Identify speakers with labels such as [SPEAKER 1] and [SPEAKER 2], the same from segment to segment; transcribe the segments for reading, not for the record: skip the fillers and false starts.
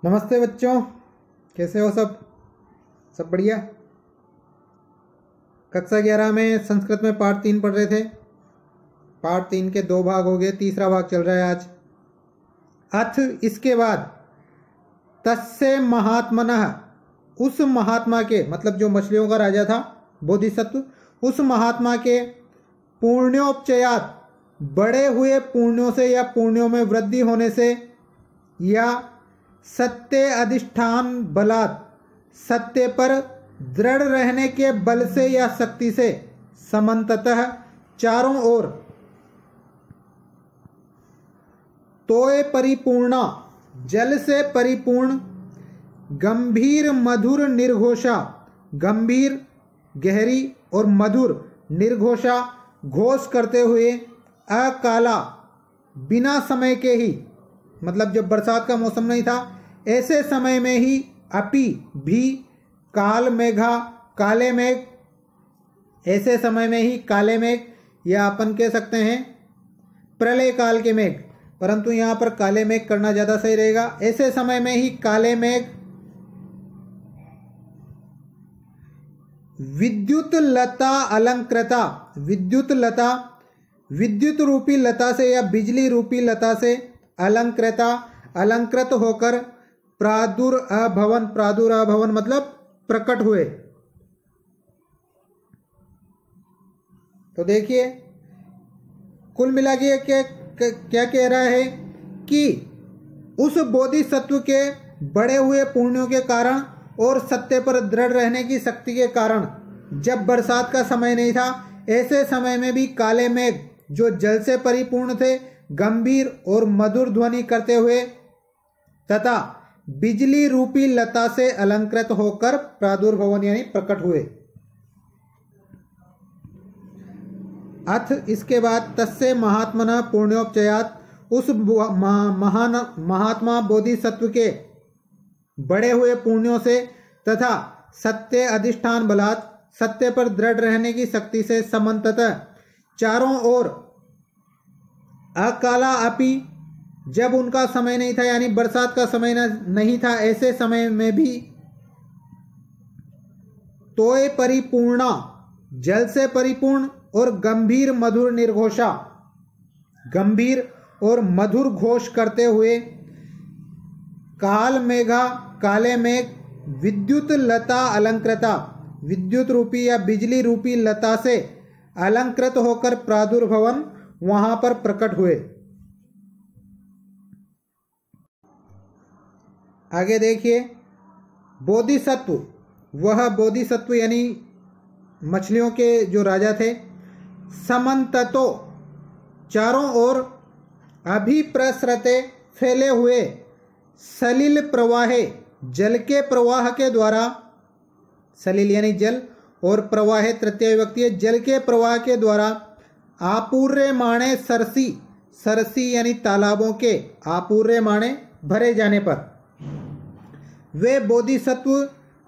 [SPEAKER 1] नमस्ते बच्चों, कैसे हो सब बढ़िया। कक्षा 11 में संस्कृत में पाठ 3 पढ़ रहे थे। पाठ 3 के 2 भाग हो गए, तीसरा भाग चल रहा है आज। अथ इसके बाद तस्य महात्मनः, उस महात्मा के, मतलब जो मछलियों का राजा था बोधिसत्व, उस महात्मा के पुण्योपचयात, बड़े हुए पुण्यों से या पुण्यों में वृद्धि होने से, या सत्य अधिष्ठान बलात्, सत्य पर दृढ़ रहने के बल से या शक्ति से, समन्ततः चारों ओर, तोय परिपूर्णा, जल से परिपूर्ण, गंभीर मधुर निर्घोषा, गंभीर गहरी और मधुर निर्घोषा घोष करते हुए, अकाला, बिना समय के ही, मतलब जब बरसात का मौसम नहीं था ऐसे समय में ही, अपि भी, काल मेघा, काले मेघ, ऐसे समय में ही काले मेघ, या अपन कह सकते हैं प्रलय काल के मेघ, परंतु यहाँ पर काले मेघ करना ज़्यादा सही रहेगा। ऐसे समय में ही काले मेघ, विद्युत लता अलंकृता, विद्युत लता, विद्युत रूपी लता से या बिजली रूपी लता से, अलंकृता, अलंकृत होकर, प्रादुर्भवन, प्रादुर्भवन मतलब प्रकट हुए। तो देखिए कुल मिला के क्या कह रहा है कि उस बोधिसत्व के बड़े हुए पुण्यों के कारण और सत्य पर दृढ़ रहने की शक्ति के कारण, जब बरसात का समय नहीं था ऐसे समय में भी काले मेघ जो जल से परिपूर्ण थे, गंभीर और मधुर ध्वनि करते हुए तथा बिजली रूपी लता से अलंकृत होकर प्रादुर्भवन यानी प्रकट हुए। अथ इसके बाद तस्य महात्मना पुण्योपचयात, उस महान महात्मा बोधिसत्व के बड़े हुए पुण्यों से तथा सत्य अधिष्ठान बलात्, सत्य पर दृढ़ रहने की शक्ति से, समन्ततः चारों ओर, अकाला अपि, जब उनका समय नहीं था यानी बरसात का समय नहीं था ऐसे समय में भी, तोय परिपूर्णा, जल से परिपूर्ण और गंभीर मधुर निर्घोषा, गंभीर और मधुर घोष करते हुए, काल मेघा, काले मेघ, विद्युत लता अलंकृता, विद्युत रूपी या बिजली रूपी लता से अलंकृत होकर प्रादुर्भवन, वहां पर प्रकट हुए। आगे देखिए, बोधिसत्व, वह बोधिसत्व यानी मछलियों के जो राजा थे, समन्ततो, चारों ओर, अभिप्रसृते, फैले हुए, सलिल प्रवाहे, जल के प्रवाह के द्वारा, सलिल यानी जल और प्रवाह तृतीय विभक्ति है, जल के प्रवाह के द्वारा, आपूर्यमाणे सरसी, सरसी यानी तालाबों के, आपूर्यमाणे भरे जाने पर, वे बोधिसत्व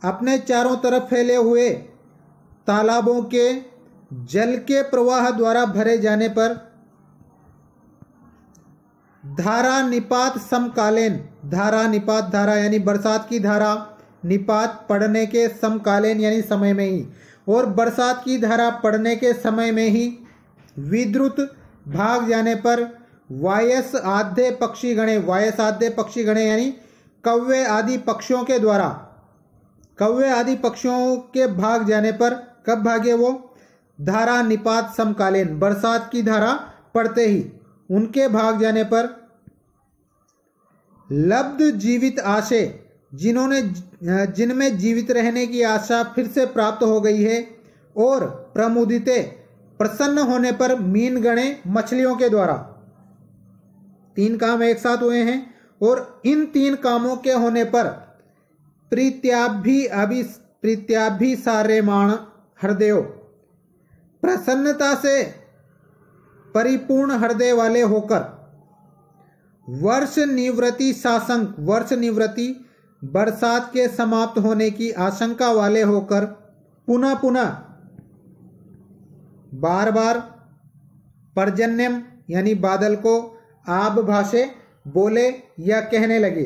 [SPEAKER 1] अपने चारों तरफ फैले हुए तालाबों के जल के प्रवाह द्वारा भरे जाने पर, धारा निपात समकालीन, धारा निपात, धारा यानी बरसात की धारा, निपात पड़ने के समकालीन यानी समय में ही, और बरसात की धारा पड़ने के समय में ही विद्रुत भाग जाने पर, वायस आद्य पक्षी गणे, वायस आद्य पक्षी गणे यानी कौवे आदि पक्षियों के द्वारा, कौवे आदि पक्षियों के भाग जाने पर, कब भागे वो, धारा निपात समकालीन, बरसात की धारा पड़ते ही उनके भाग जाने पर, लब्ध जीवित आशे, जिनमें जीवित रहने की आशा फिर से प्राप्त हो गई है, और प्रमुदिते, प्रसन्न होने पर, मीन गणे, मछलियों के द्वारा। 3 काम एक साथ हुए हैं और इन 3 कामों के होने पर, प्रीत्याभिसार्यमाण हृदयो, प्रसन्नता से परिपूर्ण हृदय वाले होकर, वर्ष निवृत्ति साशंक, वर्ष निवृत्ति बरसात के समाप्त होने की आशंका वाले होकर, पुनः पुनः, बार बार, पर्जन्यम यानी बादल को, आब भाषे, बोले या कहने लगे।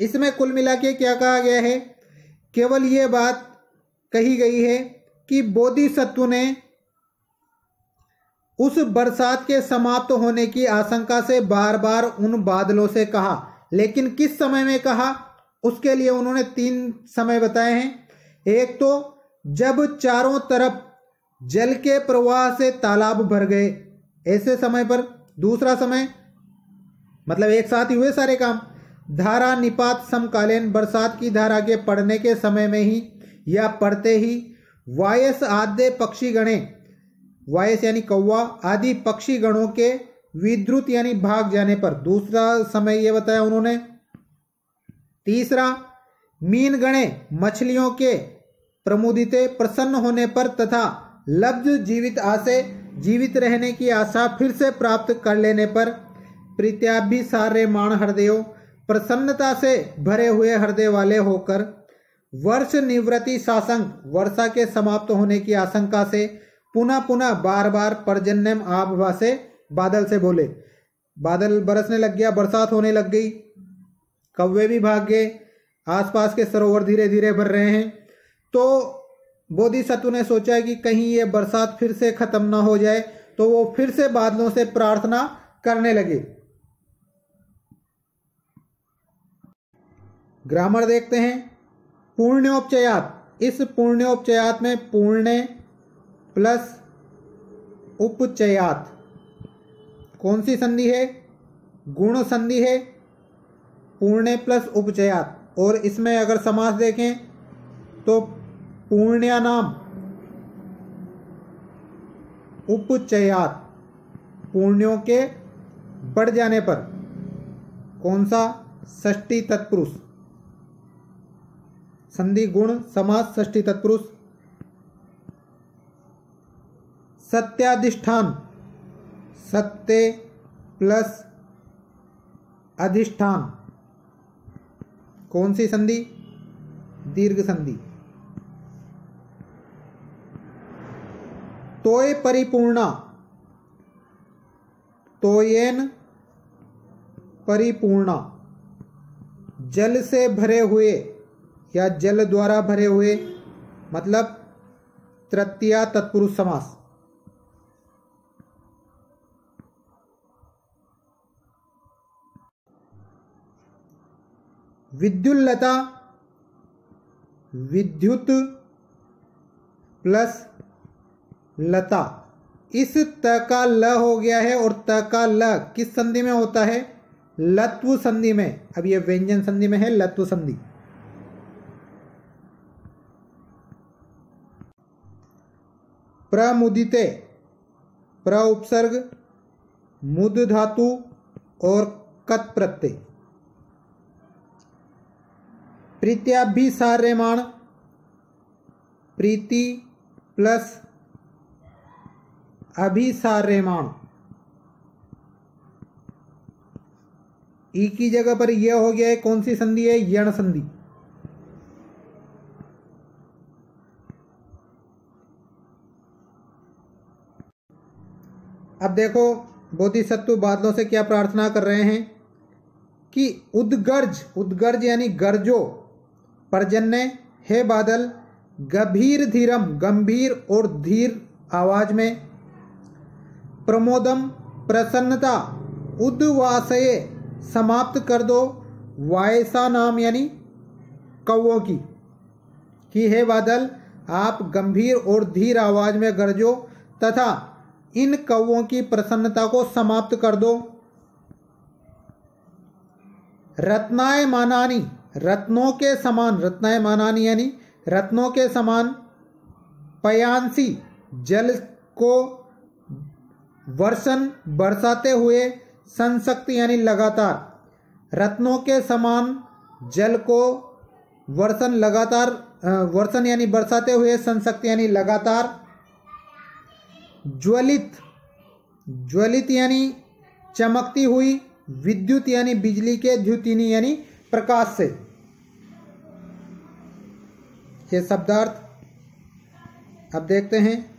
[SPEAKER 1] इसमें कुल मिला के क्या कहा गया है, केवल ये बात कही गई है कि बोधिसत्व ने उस बरसात के समाप्त होने की आशंका से बार बार उन बादलों से कहा, लेकिन किस समय में कहा उसके लिए उन्होंने 3 समय बताए हैं। एक तो जब चारों तरफ जल के प्रवाह से तालाब भर गए, ऐसे समय पर। दूसरा समय मतलब एक साथ ही हुए सारे काम। धारा निपात समकालीन, बरसात की धारा के पड़ने के समय में ही या पड़ते ही। वायस आद्य पक्षी गणे, वायस यानी कौवा आदि पक्षी गणों के विद्रुत यानी भाग जाने पर, दूसरा समय यह बताया उन्होंने। तीसरा मीन गणे, मछलियों के प्रमुदिते प्रसन्न होने पर तथा लब्ध जीवित आसे, जीवित रहने की आशा फिर से प्राप्त कर लेने पर। प्रीत्याभिसार्यमाण हृदयों, प्रसन्नता से भरे हुए हृदय वाले होकर। वर्ष निवृत्ति साशंक, वर्षा के समाप्त होने की आशंका से पुनः पुनः बार बार पर्जन्यम आभा से, बादल से बोले। बादल बरसने लग गया, बरसात होने लग गई, कौवे भी भाग गए, आसपास के सरोवर धीरे धीरे भर रहे हैं। तो बोधिसत्व ने सोचा कि कहीं ये बरसात फिर से खत्म ना हो जाए, तो वो फिर से बादलों से प्रार्थना करने लगे। ग्रामर देखते हैं। पुण्योपचयात, इस पुण्योपचयात में पुण्य प्लस उपचयात कौन सी संधि है, गुण संधि है, पुण्य प्लस उपचयात। और इसमें अगर समास देखें तो पुण्यानाम उपचयात, पुण्यों के बढ़ जाने पर। कौन सा, षष्ठी तत्पुरुष, संधि गुण समास षष्ठी तत्पुरुष। सत्याधिष्ठान, सत्य प्लस अधिष्ठान, कौन सी संधि, दीर्घ संधि। तोय परिपूर्णा, तोयेन परिपूर्णा, जल से भरे हुए या जल द्वारा भरे हुए, मतलब तृतीया तत्पुरुष समास। विद्युल्लता, विद्युत प्लस लता। इस त का ल हो गया है और त का ल किस संधि में होता है, लत्व संधि में। अब ये व्यंजन संधि में है, लत्व संधि। प्रमुदिते, प्र उपसर्ग, मुद धातु और कत प्रत्यय। प्रीत्याभिसार्यमाण, प्रीति प्लस अभिसार्यमाण। ई की जगह पर यह हो गया है, कौन सी संधि है, यण संधि। अब देखो बोधिसत्व बादलों से क्या प्रार्थना कर रहे हैं कि उद्गर्ज, उद्गर्ज यानी गर्जो, पर्जन्य, हे बादल, गंभीर धीरम, गंभीर और धीर आवाज में, प्रमोदम, प्रसन्नता, उद्वासये, समाप्त कर दो, वायसा नाम यानी कौवों की, कि हे बादल आप गंभीर और धीर आवाज में गरजो तथा इन कौवों की प्रसन्नता को समाप्त कर दो। रत्नायमानानि, रत्नों के समान, रत्नायमानानि यानी रत्नों के समान, पयांसी, जल को वर्षण, बरसाते हुए, संशक्ति यानी लगातार, रत्नों के समान जल को वर्षण, लगातार, वर्षण यानी बरसाते हुए, संशक्ति यानी लगातार। ज्वलित, ज्वलित यानी चमकती हुई, विद्युत यानी बिजली के, द्युतिनी यानी प्रकाश से। ये शब्दार्थ अब देखते हैं।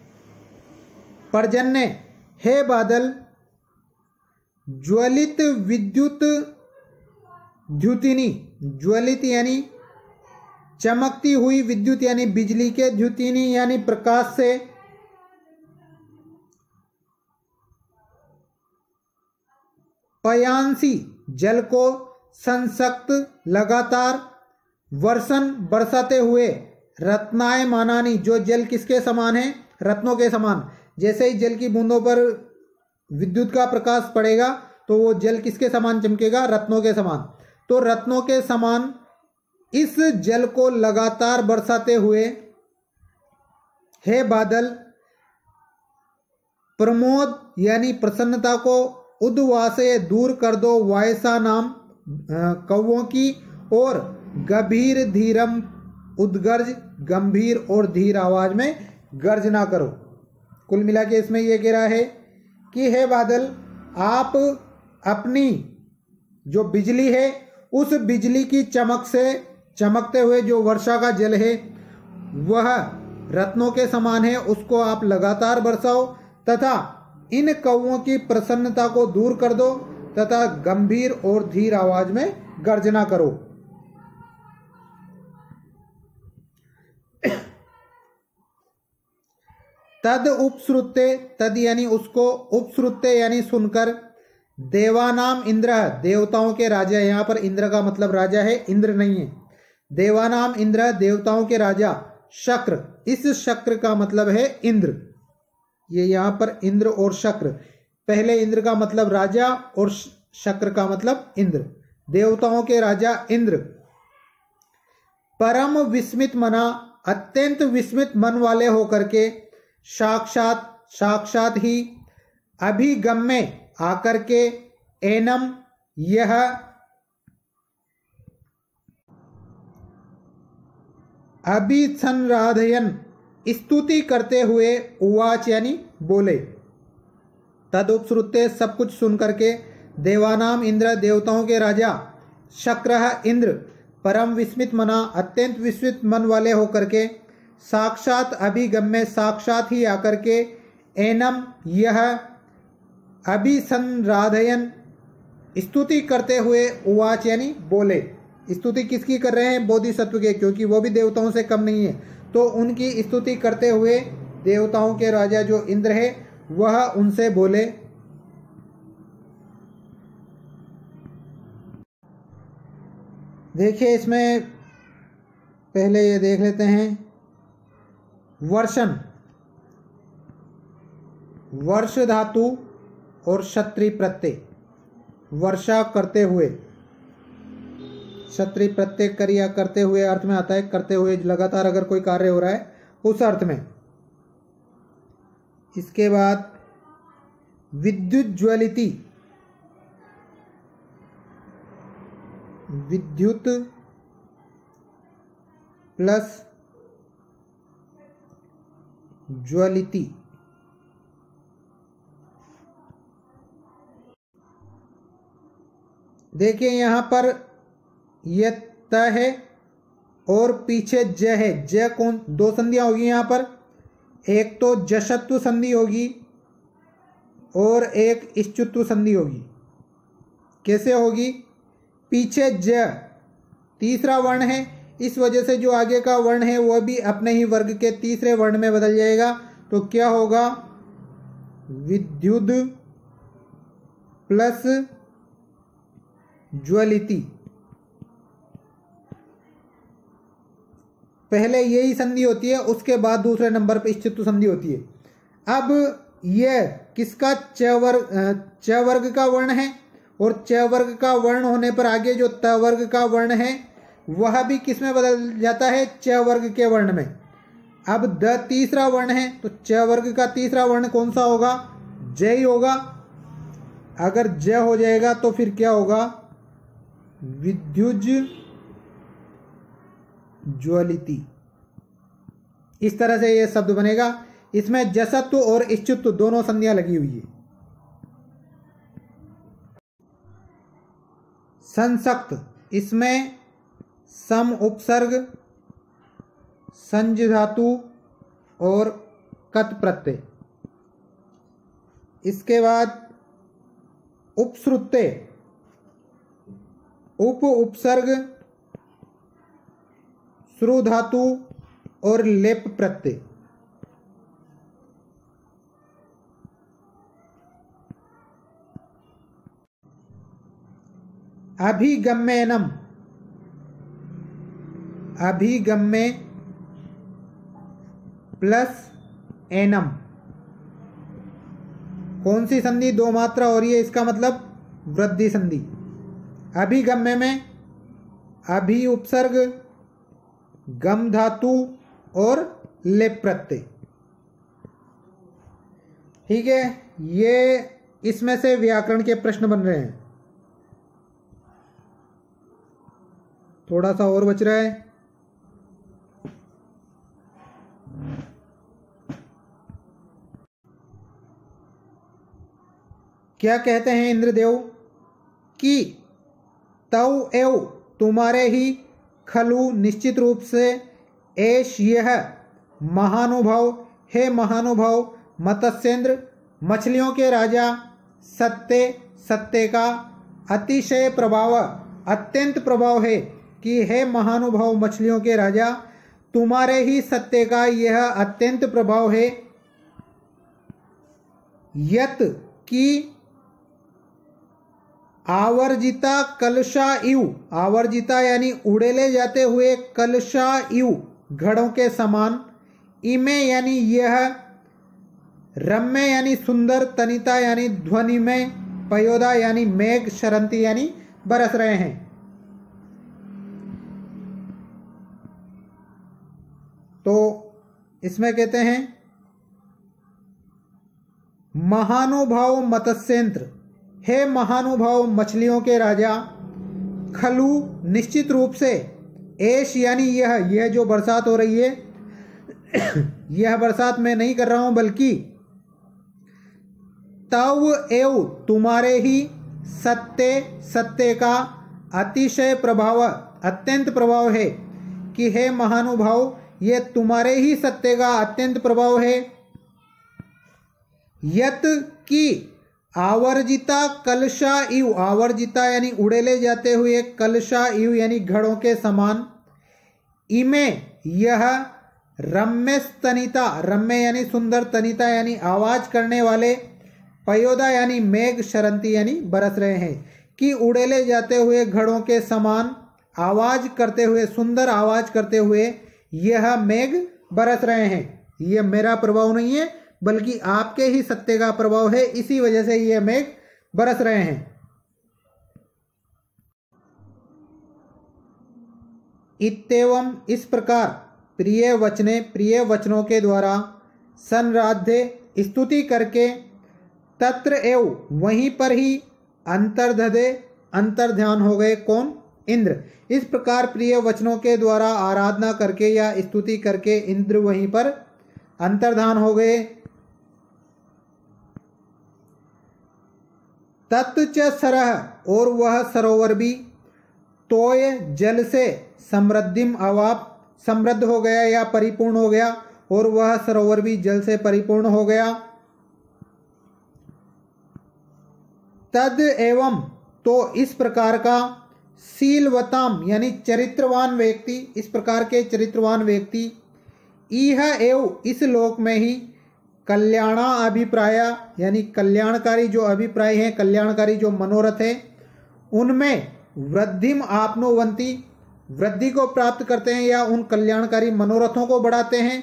[SPEAKER 1] पर्जन्य, हे बादल, ज्वलित विद्युत द्युतिनी, ज्वलित यानी चमकती हुई, विद्युत यानी बिजली के, द्युतिनी यानी प्रकाश से, पयांसी जल को, संसक्त लगातार, वर्षण बरसाते हुए, रत्नायमानानि जो जल किसके समान है, रत्नों के समान। जैसे ही जल की बूंदों पर विद्युत का प्रकाश पड़ेगा तो वो जल किसके समान चमकेगा, रत्नों के समान। तो रत्नों के समान इस जल को लगातार बरसाते हुए, हे बादल, प्रमोद यानी प्रसन्नता को, उद्वासे दूर कर दो, वायसा नाम कौवों की, और गंभीर धीरम उद्गर्ज, गंभीर और धीर आवाज में गर्जना करो। कुल मिला के इसमें यह कह रहा है कि हे बादल, आप अपनी जो बिजली है उस बिजली की चमक से चमकते हुए जो वर्षा का जल है वह रत्नों के समान है, उसको आप लगातार बरसाओ, तथा इन कौवों की प्रसन्नता को दूर कर दो, तथा गंभीर और धीर आवाज में गर्जना करो। तद उपश्रुते, तद यानी उसको, उपश्रुते यानी सुनकर, देवानाम इंद्र, देवताओं के राजा, यहां पर इंद्र का मतलब राजा है, इंद्र नहीं है। देवानाम इंद्र, देवताओं के राजा, शक्र, इस शक्र का मतलब है इंद्र। ये यहां पर इंद्र और शक्र, पहले इंद्र का मतलब राजा और शक्र का मतलब इंद्र, देवताओं के राजा इंद्र। परम विस्मित मना, अत्यंत विस्मित मन वाले होकर के, साक्षात ही, अभिगम में आकर के, एनम यह, अभिसंराधयन स्तुति करते हुए, उवाच यानी बोले। तदुपश्रुते सब कुछ सुन करके, देवानाम इंद्र, देवताओं के राजा, शक्रः इंद्र, परम विस्मित मना, अत्यंत विस्मित मन वाले होकर के, साक्षात अभिगम में, साक्षात ही आकर के, एनम यह, अभिसंराधयन स्तुति करते हुए, उवाच यानी बोले। स्तुति किसकी कर रहे हैं, बोधिसत्व के, क्योंकि वो भी देवताओं से कम नहीं है। तो उनकी स्तुति करते हुए देवताओं के राजा जो इंद्र है वह उनसे बोले। देखिए इसमें पहले ये देख लेते हैं, वर्षण, वर्ष धातु और क्षत्रि प्रत्यय, वर्षा करते हुए, क्षत्रि प्रत्यय क्रिया करते हुए अर्थ में आता है, करते हुए लगातार अगर कोई कार्य हो रहा है उस अर्थ में। इसके बाद विद्युत ज्वलिति, विद्युत प्लस ज्वलिति, देखिए यहां पर यह त है और पीछे ज है। ज कौन, दो संधियां होगी यहां पर, एक तो जशत्व संधि होगी और एक इश्चुत्व संधि होगी। कैसे होगी, पीछे ज तीसरा वर्ण है, इस वजह से जो आगे का वर्ण है वह भी अपने ही वर्ग के तीसरे वर्ण में बदल जाएगा। तो क्या होगा, विद्युत प्लस ज्वलिति। पहले यही संधि होती है, उसके बाद दूसरे नंबर पर इश्चित्व संधि होती है। अब यह किसका, च वर्ग का वर्ण है, और च वर्ग का वर्ण होने पर आगे जो त वर्ग का वर्ण है वह भी किस में बदल जाता है, च वर्ग के वर्ण में। अब द तीसरा वर्ण है तो च वर्ग का तीसरा वर्ण कौन सा होगा, ज ही होगा। अगर ज हो जाएगा तो फिर क्या होगा, विद्युज ज्वलिति। इस तरह से यह शब्द बनेगा। इसमें जसत्व और इश्चुत्व दोनों संधियां लगी हुई है। संसक्त, इसमें सम उपसर्ग, संज धातु और कत प्रत्यय। इसके बाद उपश्रुते, उपसर्ग, श्रु धातु और लेप प्रत्यय। अभिगम्यनम, अभिगम्य प्लस एनम, कौन सी संधि? दो मात्रा हो रही है, इसका मतलब वृद्धि संधि। अभिगम्य में अभि उपसर्ग, गम धातु और लेप प्रत्यय। ठीक है, ये इसमें से व्याकरण के प्रश्न बन रहे हैं। थोड़ा सा और बच रहा है। क्या कहते हैं इंद्रदेव कि तव एव, तुम्हारे ही, खलु निश्चित रूप से, एश यह, महानुभाव, हे महानुभाव, मत्स्येंद्र मछलियों के राजा, सत्य सत्य का, अतिशय प्रभाव, अत्यंत प्रभाव है कि हे महानुभाव मछलियों के राजा, तुम्हारे ही सत्य का यह अत्यंत प्रभाव है। यत की आवर्जिता कलशा इव, आवर्जिता यानी उड़ेले जाते हुए, कलशा इव घड़ों के समान, इमे यानी यह, रम्य यानी सुंदर, तनिता यानी ध्वनि में, पयोदा यानी मेघ, शरंती यानी बरस रहे हैं। तो इसमें कहते हैं महानुभाव मत्स्येंद्र, हे महानुभाव मछलियों के राजा, खलु निश्चित रूप से, एश यानी यह जो बरसात हो रही है यह बरसात मैं नहीं कर रहा हूं, बल्कि तव एव तुम्हारे ही, सत्य सत्य का, अतिशय प्रभाव अत्यंत प्रभाव है कि हे महानुभाव ये तुम्हारे ही सत्य का अत्यंत प्रभाव है। यत की आवर्जिता कलशा इव, आवर्जिता यानी उड़ेले जाते हुए, कलशा इव यानी घड़ों के समान, इमे यह, रम्य स्तनिता, रम्य यानी सुंदर, तनिता यानी आवाज करने वाले, पयोदा यानी मेघ, शरंती यानी बरस रहे हैं, कि उड़ेले जाते हुए घड़ों के समान आवाज करते हुए, सुंदर आवाज करते हुए यह मेघ बरस रहे हैं। यह मेरा प्रभाव नहीं है, बल्कि आपके ही सत्य का प्रभाव है, इसी वजह से यह मेघ बरस रहे हैं। इत्येवं इस प्रकार, प्रिय वचने प्रिय वचनों के द्वारा, संराध्य स्तुति करके, तत्र एव वहीं पर ही, अंतर्धदे अंतर्ध्यान हो गए, कौन? इंद्र। इस प्रकार प्रिय वचनों के द्वारा आराधना करके या स्तुति करके इंद्र वहीं पर अंतर्धान हो गए। तत्च सरह, और वह सरोवर भी, तोय जल से, समृद्धिम अवाप, समृद्ध हो गया या परिपूर्ण हो गया, और वह सरोवर भी जल से परिपूर्ण हो गया। तद एवं, तो इस प्रकार का, शीलवताम यानी चरित्रवान व्यक्ति, इस प्रकार के चरित्रवान व्यक्ति, इह एव इस लोक में ही, कल्याणा अभिप्राय यानी कल्याणकारी जो अभिप्राय है, कल्याणकारी जो मनोरथ है, उनमें वृद्धिम आपनोवंती, वृद्धि को प्राप्त करते हैं या उन कल्याणकारी मनोरथों को बढ़ाते हैं।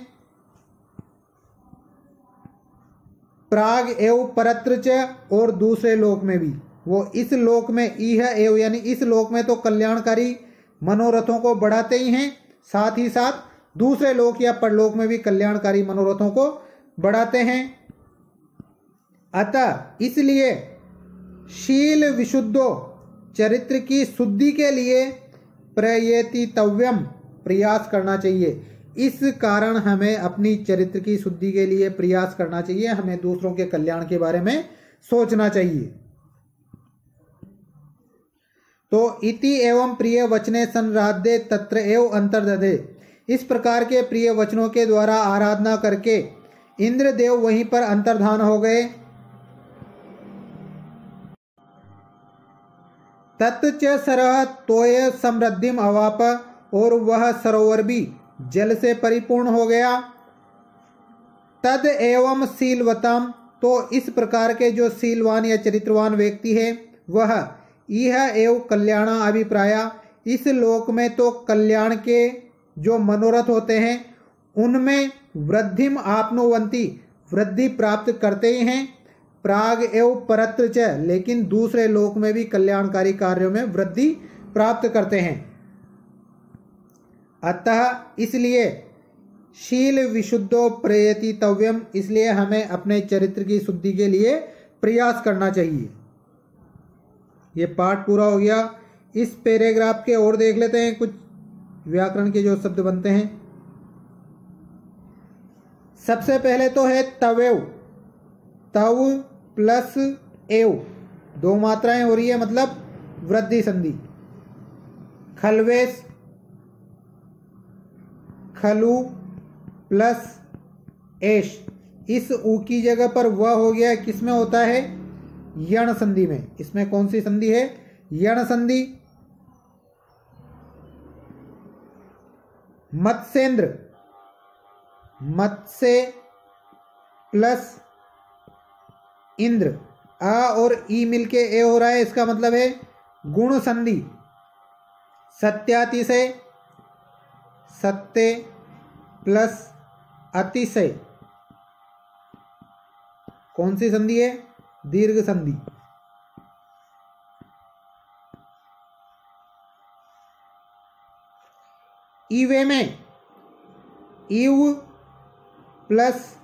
[SPEAKER 1] प्राग एव परत्र च, और दूसरे लोक में भी, वो इस लोक में इह एव यानी इस लोक में तो कल्याणकारी मनोरथों को बढ़ाते ही हैं, साथ ही साथ दूसरे लोक या परलोक में भी कल्याणकारी मनोरथों को बढ़ाते हैं। अतः इसलिए शील विशुद्धो, चरित्र की शुद्धि के लिए, प्रयतितव्यम प्रयास करना चाहिए। इस कारण हमें अपनी चरित्र की शुद्धि के लिए प्रयास करना चाहिए, हमें दूसरों के कल्याण के बारे में सोचना चाहिए। तो इति एवं प्रिय वचने संराध्य तत्र एव अंतर्दधे, इस प्रकार के प्रिय वचनों के द्वारा आराधना करके इंद्रदेव वहीं पर अंतर्धान हो गए। तत् च सरः तोय समृद्धिम अवाप, और वह सरोवर भी जल से परिपूर्ण हो गया। तद एवं शीलवतम, तो इस प्रकार के जो शीलवान या चरित्रवान व्यक्ति है वह यह एवं कल्याण अभिप्राय, इस लोक में तो कल्याण के जो मनोरथ होते हैं उनमें वृद्धिम आपनुवंती, वृद्धि प्राप्त करते ही हैं। प्राग एवं परत्र च, लेकिन दूसरे लोक में भी कल्याणकारी कार्यों में वृद्धि प्राप्त करते हैं। अतः इसलिए शील विशुद्धो प्रयतितव्यम, इसलिए हमें अपने चरित्र की शुद्धि के लिए प्रयास करना चाहिए। ये पाठ पूरा हो गया। इस पैराग्राफ के और देख लेते हैं कुछ व्याकरण के जो शब्द बनते हैं। सबसे पहले तो है तवेव, तव प्लस एव, दो मात्राएं हो रही है मतलब वृद्धि संधि। खलवेश, खलु प्लस एश, इस ऊ की जगह पर वह हो गया, किसमें होता है? यण संधि में। इसमें कौन सी संधि है? यण संधि। मत्स्येंद्र, मत्स्य प्लस इंद्र, आ और ई मिलके ए हो रहा है, इसका मतलब है गुण संधि। सत्यातिशय, सत्य प्लस अतिशय, कौन सी संधि है? दीर्घ संधि। ईवे में ईव प्लस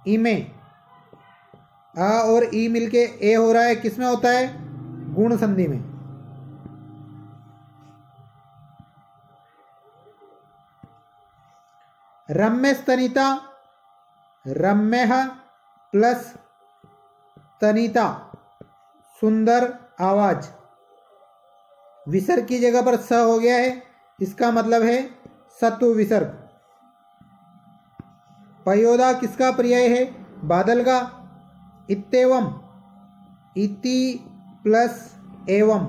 [SPEAKER 1] इमे, आ और ई मिलके ए हो रहा है, किसमें होता है? गुण संधि में। रम्य स्तनिता, रम्य प्लस तनिता, सुंदर आवाज। विसर्ग की जगह पर स हो गया है, इसका मतलब है सत्व विसर्ग। पयोदा किसका पर्याय है? बादल का। इत्येवम, इति प्लस एवं,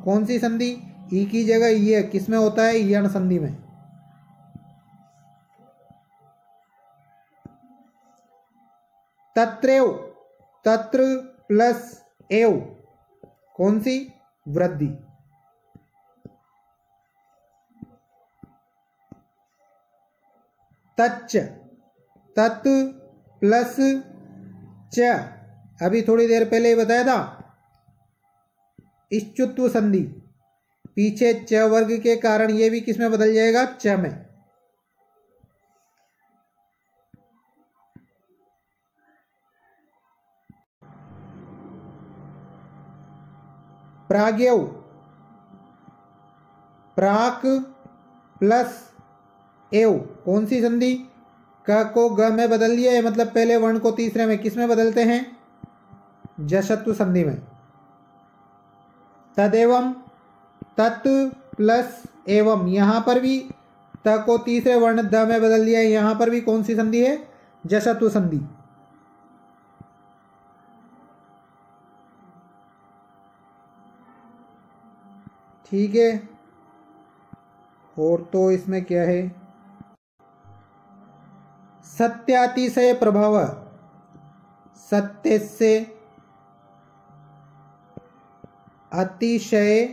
[SPEAKER 1] कौन सी संधि? ई की जगह ये, किसमें होता है? यण संधि में। तत्रेव, तत्र प्लस एव, कौन सी? वृद्धि। तच्च, तत् प्लस च, अभी थोड़ी देर पहले ही बताया था, इश्चुत्व संधि। पीछे च वर्ग के कारण ये भी किसमें बदल जाएगा? च में। प्राग्यव, प्राक प्लस एव, कौन सी संधि? क को ग में बदल दिया है, मतलब पहले वर्ण को तीसरे में, किसमें बदलते हैं? जशत्व संधि में। तदेवम, तत् प्लस एवं, यहां पर भी त को तीसरे वर्ण द में बदल दिया है, यहां पर भी कौन सी संधि है? जशत्व संधि। ठीक है। और तो इसमें क्या है? सत्यातिशय प्रभाव, सत्य से अतिशय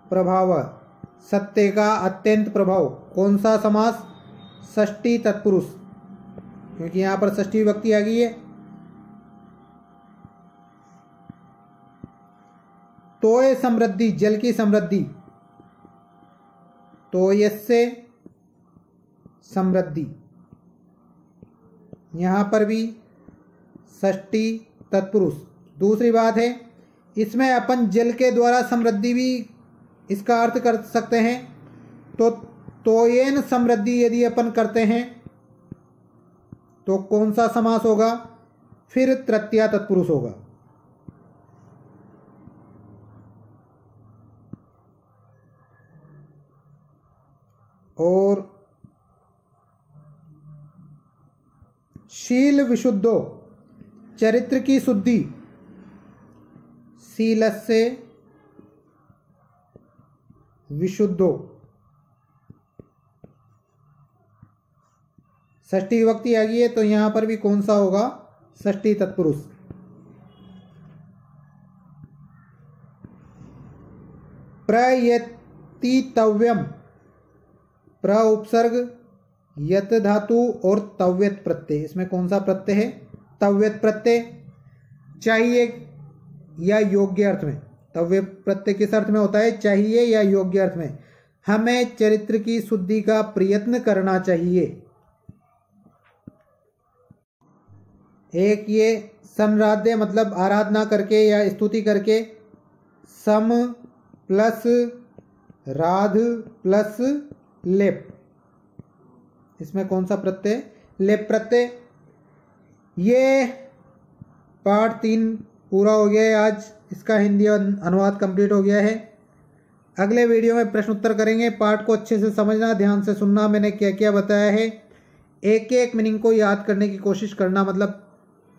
[SPEAKER 1] प्रभाव, सत्य का अत्यंत प्रभाव। कौन सा समास? षष्ठी तत्पुरुष, क्योंकि यहां पर षष्ठी विभक्ति आ गई है। तोय समृद्धि, जल की समृद्धि, तोयस्य समृद्धि, यहां पर भी षष्ठी तत्पुरुष। दूसरी बात है, इसमें अपन जल के द्वारा समृद्धि भी इसका अर्थ कर सकते हैं। तो तोयेन समृद्धि यदि अपन करते हैं तो कौन सा समास होगा? फिर तृतीया तत्पुरुष होगा। और शील विशुद्धो, चरित्र की शुद्धि, शीलस्य विशुद्धो। षष्ठी विभक्ति आ गई है तो यहां पर भी कौन सा होगा? षष्ठी तत्पुरुष। प्रयतितव्यम, प्र उपसर्ग, यत धातु और तव्यत प्रत्यय, इसमें कौन सा प्रत्यय है? तव्यत प्रत्यय। चाहिए या योग्य अर्थ में। तव्य प्रत्यय किस अर्थ में होता है? चाहिए या योग्य अर्थ में। हमें चरित्र की शुद्धि का प्रयत्न करना चाहिए। एक ये संराध्य मतलब आराधना करके या स्तुति करके, सम प्लस राध प्लस लेप, इसमें कौन सा प्रत्यय? लेप प्रत्यय। ये पार्ट 3 पूरा हो गया है आज। इसका हिंदी अनुवाद कंप्लीट हो गया है। अगले वीडियो में प्रश्न उत्तर करेंगे। पार्ट को अच्छे से समझना, ध्यान से सुनना, मैंने क्या क्या बताया है। एक एक मीनिंग को याद करने की कोशिश करना, मतलब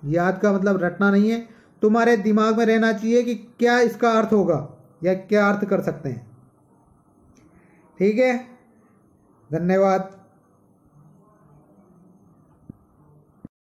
[SPEAKER 1] याद का मतलब रटना नहीं है, तुम्हारे दिमाग में रहना चाहिए कि क्या इसका अर्थ होगा या क्या अर्थ कर सकते हैं। ठीक है, धन्यवाद।